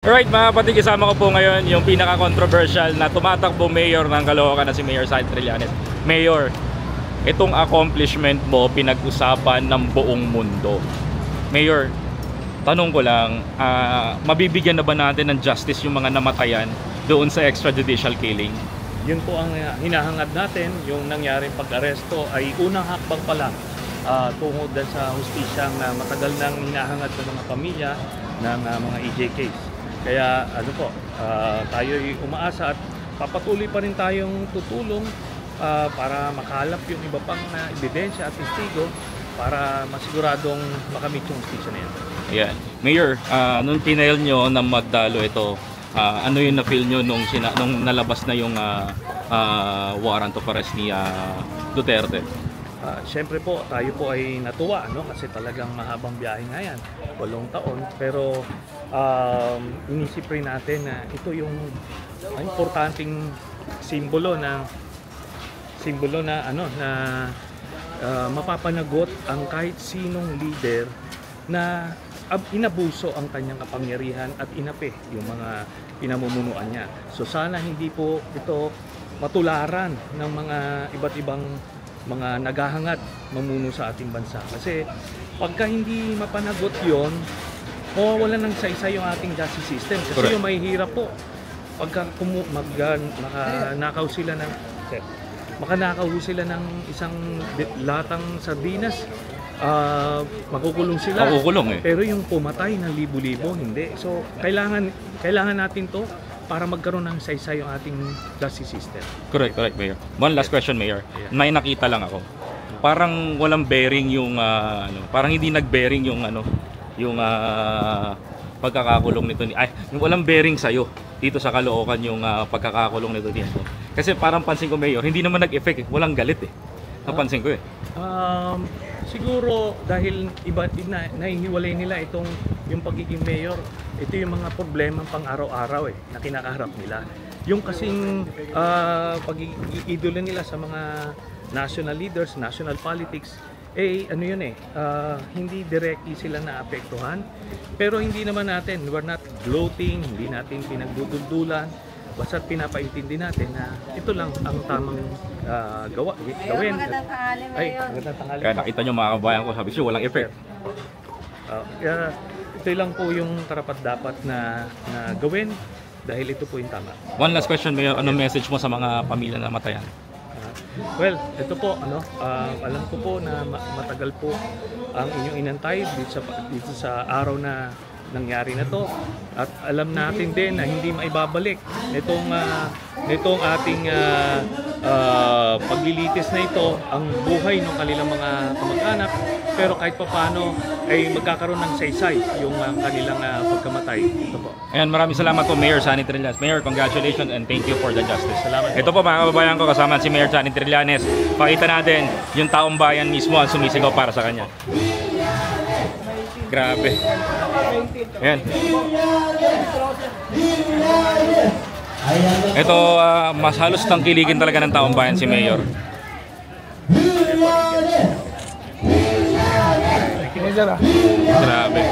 Alright mga kapatid, kasama ko po ngayon yung pinaka-controversial na tumatakbo mayor ng Caloocan na si Mayor Sani Trillanes. Mayor, itong accomplishment mo pinag-usapan ng buong mundo. Mayor, tanong ko lang, mabibigyan na ba natin ng justice yung mga namatayan doon sa extrajudicial killing? Yun po ang hinahangad natin. Yung nangyaring pag-aresto ay unang hakbang pa lang tungo sa hustisyang matagal nang hinahangad ng mga pamilya ng mga EJKs. Kaya tayo ay umaasa at papatuloy pa rin tayong tutulong para makalap yung iba pang ebidensya at testigo para masiguradong makamit yung hustisya na yan. Ayan. Mayor, nung tinail nyo na magdalo ito, ano yung na-feel nyo nung nalabas na yung warrant of arrest ni Duterte? Siyempre po, tayo po ay natuwa, no? Kasi talagang mahabang biyahe nga yan, 8 taon. Pero inisip rin natin na ito yung importanteng simbolo na mapapanagot ang kahit sinong leader na inabuso ang kanyang kapangyarihan at inapi yung mga pinamumunuan niya. So sana hindi po ito matularan ng mga iba't ibang mga naghahangad mamuno sa ating bansa. Kasi pagka hindi mapanagot yon, wala nang saysay yung ating justice system. Kasi correct. Yung mahihirap po pagka makanakaw sila ng isang latang sardinas, makukulong sila. Makukulong eh. Pero yung pumatay ng libo-libo, hindi. So kailangan natin to para magkaroon ng saysay yung ating justice system. Correct, Mayor. One last question, Mayor. Yeah. May nakita lang ako. Parang walang bearing yung parang hindi nag-bearing yung pagkakakulong nito yung walang bearing sa dito sa Caloocan yung pagkakakulong nito dito. Kasi parang pansin ko, Mayor, hindi naman nag-effect, walang galit eh. Napansin ko eh. Siguro dahil nahihiwalay nila yung pagiging mayor, ito yung mga problema pang araw-araw na kinakaharap nila. Yung kasing pag-iidolo nila sa mga national leaders, national politics, hindi directly sila naapektuhan. Pero hindi naman natin, we're not gloating, hindi natin pinagduduldulan. Basta't pinapaintindi natin na ito lang ang tamang gawin. Magandang tanghali, Mayor. Magandang tanghali. Kaya nakita nyo mga kabayan ko, sabi siya walang effect. Ito lang po yung karapat-dapat na gawin dahil ito po yung tama. One last question, Mayor. Anong message mo sa mga pamilya na matayan? Well, ito po, alam ko po na matagal po ang inyong inantay dito sa araw na nangyari na to, at alam natin din na hindi maibabalik nitong ating paglilitis na ito ang buhay ng kanilang mga kamag-anak, pero kahit paano ay magkakaroon ng saysay yung kanilang pagkamatay. Ito po. Ayan, maraming salamat po, Mayor Sani Trillanes. Mayor, congratulations and thank you for the justice. Salamat po. Ito po mga kababayan ko, kasama si Mayor Sani Trillanes. Pakita natin yung taong bayan mismo ang sumisigaw para sa kanya. Grabe. Ayan. Ito, mas halos tangkiligin talaga ng taong bayan si Mayor. Grabe.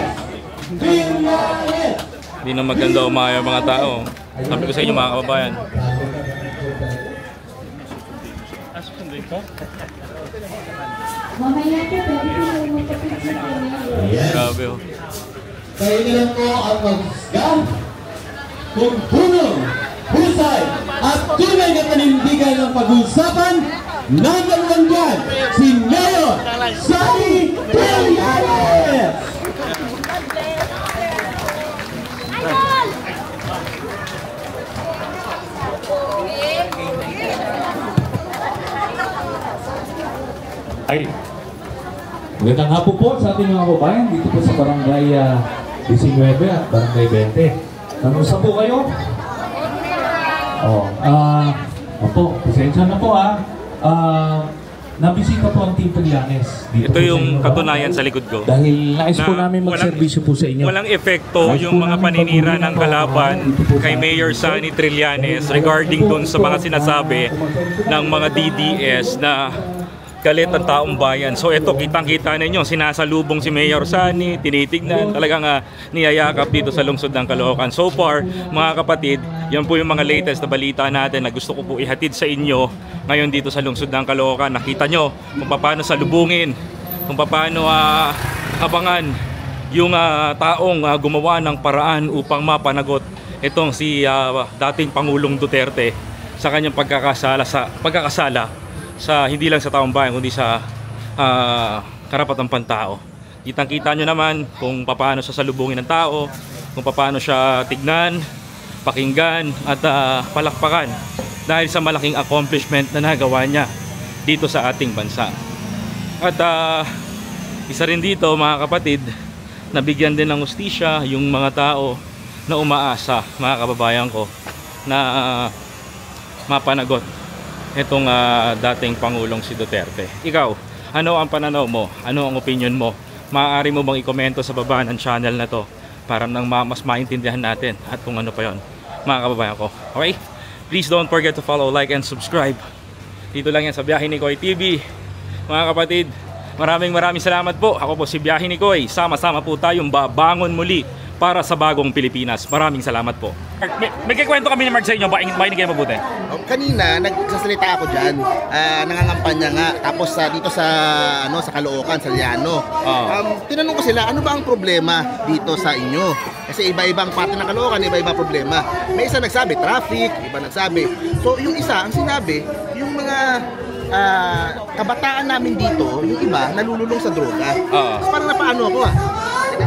Hindi na maganda umayaw mga tao. Sabi ko sa inyo mga kababayan. Grabe oh. Kayo lang po ang mag-scan kung punong, husay at tunay na panindigan ng pag-usapan. Nandiyan dyan si Mayor Sani Trillanes! Ay, magandang hapon po sa ating mga kababayan dito po sa Barangay 19 at Barangay 20. Kamusta po kayo? Pasensya na po nabisita po ang Team Trillanes. Ito yung katunayan sa likod ko. Dahil nais po namin magserbisyo po sa inyo. Walang epekto yung mga paninira ng kalaban kay Mayor Sani Trillanes regarding dun sa mga sinasabi ng mga DDS na galit ang taong bayan. So ito, kitang-kita ninyo, sinasalubong si Mayor Sani, tinitignan, talagang niyayakap dito sa lungsod ng Caloocan. So far, mga kapatid, yan po yung mga latest na balita natin na gusto ko po ihatid sa inyo ngayon dito sa lungsod ng Caloocan. Nakita nyo kung paano salubungin, kung paano abangan yung taong gumawa ng paraan upang mapanagot itong si dating Pangulong Duterte sa kanyang pagkakasala sa hindi lang sa taong bayan kundi sa karapatang pantao. Kitang-kita nyo naman kung paano siya salubungin ng tao, kung paano siya tignan, pakinggan at palakpakan dahil sa malaking accomplishment na nagawa niya dito sa ating bansa. At isa rin dito, mga kapatid, nabigyan din ng hustisya yung mga tao na umaasa, mga kababayan ko, na mapanagot itong dating Pangulong si Duterte. Ikaw, ano ang pananaw mo? Ano ang opinion mo? Maaari mo bang i-komento sa baba ng channel na to para nang mas maintindihan natin at kung ano pa yon, mga kababayan ko. Okay? Please don't forget to follow, like, and subscribe. Dito lang yan sa Biyahe ni Koy TV. Mga kapatid, maraming salamat po. Ako po si Biyahe ni Koy. Sama-sama po tayong babangon muli para sa bagong Pilipinas. Maraming salamat po. May kikwento kami ni Mark sa inyo. Makinig kayo mabuti. Kanina, nagsasalita ako dyan. Nangangampanya nga. Tapos dito sa Caloocan, sa Liano. Tinanong ko sila, ano ba ang problema dito sa inyo? Kasi iba-ibang parte ng Caloocan, iba-iba problema. May isa nagsabi, traffic. Iba nagsabi. So, yung isa, ang sinabi, yung mga kabataan namin dito, yung iba, nalululong sa droga. Parang napaano ako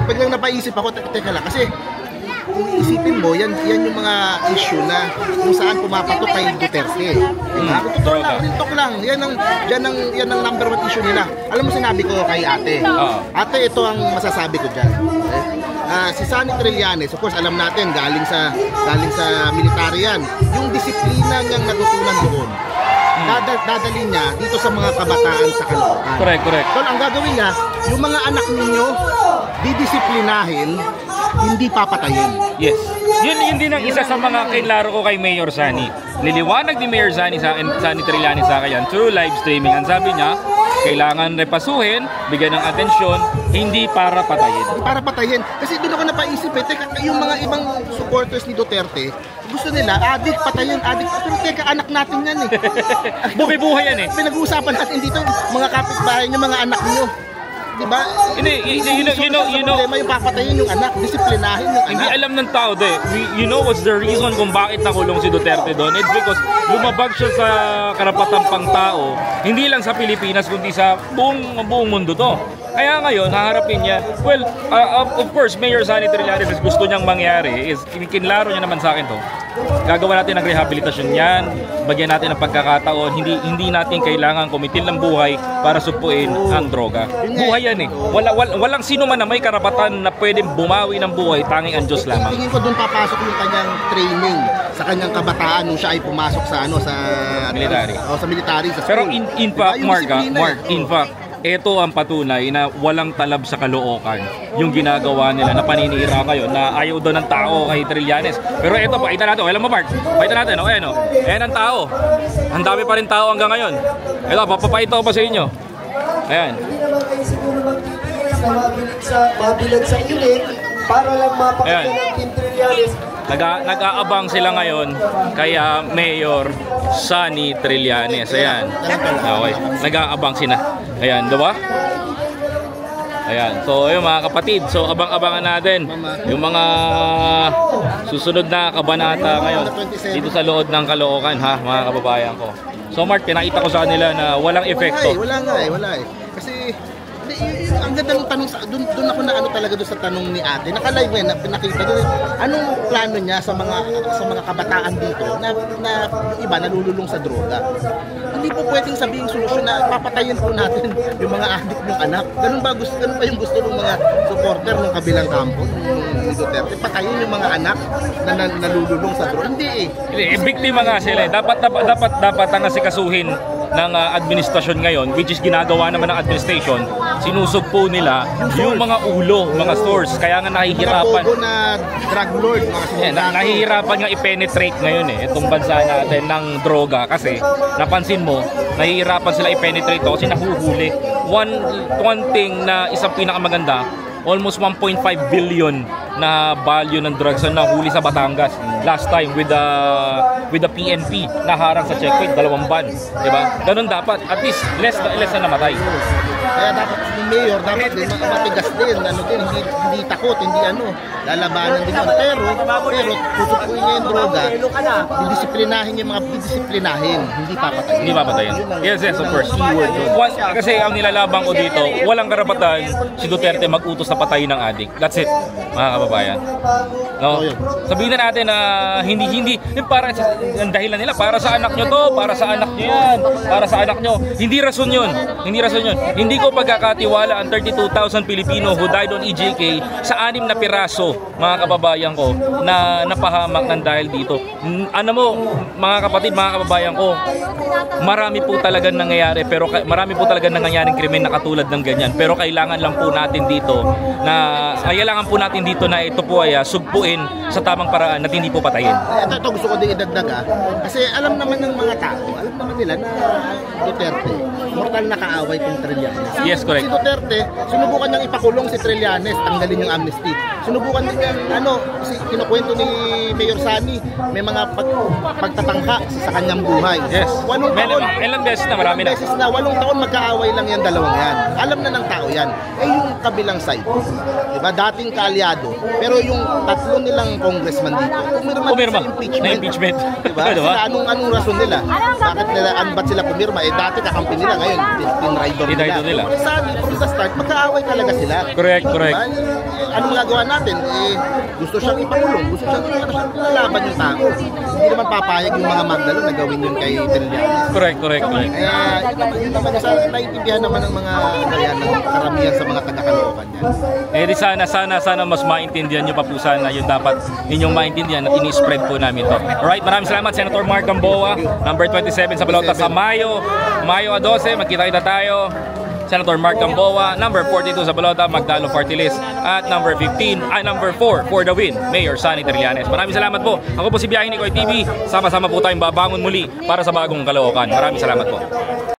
biglang napaisip ako, teka lang, kasi kung isipin mo, yan yung mga issue na kung saan pumapatok kay Duterte. Diba? Totoo lang, rintok lang. Yan ang number 1 issue nila. Alam mo, sinabi ko kay ate. Ate, ito ang masasabi ko dyan. Si Sani Trillanes, of course, alam natin, galing sa military yan. Yung disiplina niyang natutunan doon, dadalhin niya dito sa mga kabataan sa Caloocan. Correct. So, ang gagawin niya, yung mga anak ninyo, didisiplinahin, hindi papatayin. Yes. Yun din ang isa sa mga kinlaro ko kay Mayor Sani. Niliwanag ni Mayor Sani sa akin, Sani Trillanes sa akin yan, through live streaming. Ang sabi niya, kailangan repasuhin, bigyan ng atensyon, hindi para patayin. Hindi para patayin. Kasi doon ako napaisip teka, yung mga ibang supporters ni Duterte, gusto nila, adik, patayin, adik. Pero teka, anak natin yan Buhay yan Pinag-uusapan natin dito, mga kapitbahay niyo, mga anak niyo. Diba? You know, yung papatayin yung anak, disiplinahin yung anak. Hindi alam ng tao you know what's the reason kung bakit nakulong si Duterte doon? It's because lumabag siya sa karapatang pangtao, hindi lang sa Pilipinas kundi sa buong mundo to. Kaya ngayon, haharapin niya, well, of course, Mayor Sani Trillanes gusto niyang mangyari is, kinlaro niya naman sa akin to. Gagawa natin ng rehabilitasyon yan, bagyan natin ng pagkakataon, hindi natin kailangan kumitil ng buhay para supuin ang droga. Buhay yan walang sino man na may karapatan na pwedeng bumawi ng buhay, tanging ang Diyos lamang. Tingin ko doon papasok yung kanyang training sa kanyang kabataan nung siya ay pumasok sa military. Sa military, sa school. Pero in fact, Mark, in fact, ito ang patunay na walang talab sa Caloocan yung ginagawa nila na paninira ngayon na ayaw doon ng tao kay Trillanes. Pero ito, pakita natin. Alam mo, Mark, pakita natin. Ayan ang tao. Ang dami pa rin tao hanggang ngayon. Ito, papapakita ko pa sa inyo. Ayan. Hindi naman kayo siguro magtitiis na mabilag sa init para lang mapakita ng Team Trillanes. Nag-aabang sila ngayon kay Mayor Sani Trillanes. Ayan. Okay. Nag-aabang sila. Ayan, diba? Ayan. So, ayun mga kapatid. So, abang-abangan natin yung mga susunod na kabanata ngayon dito sa loob ng Caloocan, ha, mga kababayan ko. So, Mark, pinakita ko sa kanila na walang epekto. Wala nga. Kasi ang ganda ng tanong, doon ako na talaga doon sa tanong ni ate. Naka-live pinakita doon. Anong plano niya sa mga kabataan dito na yung iba nalululong sa droga? Hindi po pwedeng sabihin solusyon na papatayin po natin yung mga adik ng anak. Ganun ba yung gusto ng mga supporter ng kabilang kampo ni Duterte? Patayin yung mga anak na nalululong sa droga? Hindi biktima nga sila. Dapat ang asikasuhin administrasyon ngayon, which is ginagawa naman ng administration, sinusog po nila yung mga ulo, mga stores. Kaya nga nahihirapan. Mga bobo na drug lord, mga sinungaling. Nahihirapan nga i-penetrate ngayon itong bansa natin ng droga kasi napansin mo, nahihirapan sila i-penetrate kasi nahuhuli. One thing na isang pinakamaganda, almost 1.5 billion na value ng drugs na nahuli sa Batangas last time with the PNP naharang sa checkpoint, 2 ban, di ba? Ganun dapat, at least less na namatay. Kaya dapat yung mayor, dapat din matigas din, hindi takot, hindi lalabanan din yun. Pero tutupuin niya yung droga, didisiplinahin yung mga didisiplinahin, hindi papatayin. Hindi papatayin. Yes, of course. Kasi ang nilalabang ko dito, walang karapatan si Duterte mag-utos na patayin ng adik. That's it, mga kababayan. No? Sabihin na natin na hindi para ang dahilan nila para sa anak nyo to, para sa anak nyo yan, para sa anak nyo. Hindi rason yun. Hindi ko pagkakatiwala ang 32,000 Pilipino who died on EJK sa 6 na piraso, mga kababayan ko, na napahamak ng dahil dito. Ano mo, mga kapatid, mga kababayan ko, marami po talagang nangyayari, pero marami po talagang nangyayaring krimen na katulad ng ganyan. Pero kailangan lang po natin dito na ito po ay sugpuin sa tamang paraan at hindi po patayin. Ito gusto ko din idagdag kasi alam naman ng mga tao, alam naman nila na Duterte, mortal na kaaway kong Trillanes. Yes, correct. Si Duterte, sinubukan niyang ipakulong si Trillanes, tanggalin yung amnesty. Sinubukan din yan, kasi kinukwento ni Mayor Sani, may mga pagtatangka sa kanyang buhay. Yes. 8 taon. Ilang beses na, marami na. 8 taon magkaaway lang yan, dalawang yan. Alam na ng tao yan. Yung kabilang side, diba, dating kaalyado, pero yung 3 nilang congressman dito, pumirma na impeachment. Diba? Diba? Anong rason nila? Bakit ba't sila pumirma? Dati kakampi nila, ngayon tinrider nila. From the start, magkaaway talaga sila. Correct. Diba? Anong magagawa natin? Gusto siyang ipakulong, gusto siyang lalaban yung tao. Hindi naman papayag yung mga Magdalo na gawin yun kay Trillanes. Correct. Kaya yun naman, naiintindihan naman ng mga karamihan sa mga taga-Caloocan yan. Sana mas maintindihan nyo pa po sana yun dapat ninyong maintindihan at ini-spread po namin to. Alright, maraming salamat Senator Mark Gamboa, number 27 sa balota sa Mayo 12, magkita-kita tayo. Senator Mark Gamboa, number 42 sa balota, Magdalo Party List, at number 4 for the win, Mayor Sani Trillanes. Maraming salamat po. Ako po si Biyahe ni Koy TV. Sama-sama po tayong babangon muli para sa bagong Caloocan. Maraming salamat po.